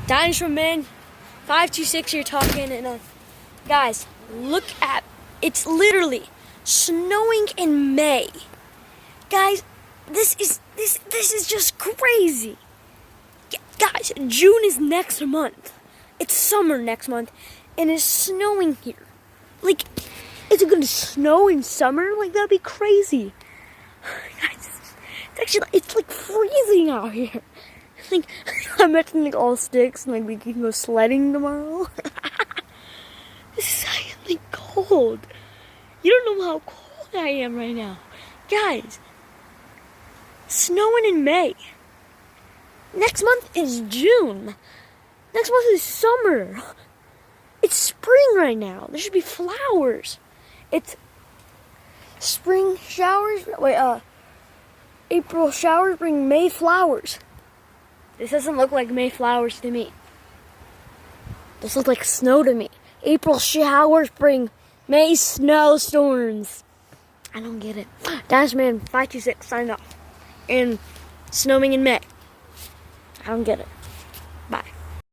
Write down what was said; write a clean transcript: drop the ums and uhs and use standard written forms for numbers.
Dinosaur Man 526 here talking, and guys, look at, it's literally snowing in May. Guys, this is just crazy. Guys, June is next month. It's summer next month, and it's snowing here. Like, is it gonna snow in summer? Like, that'd be crazy. Guys, it's like freezing out here. Like, I'm making like all sticks, and like we can go sledding tomorrow. This is actually cold. You don't know how cold I am right now. Guys, snowing in May. Next month is June. Next month is summer. It's spring right now. There should be flowers. It's spring showers. April showers bring May flowers. This doesn't look like May flowers to me. This looks like snow to me. April showers bring May snowstorms. I don't get it. Dinosaur Man 526 signed off. And snowing in May. I don't get it.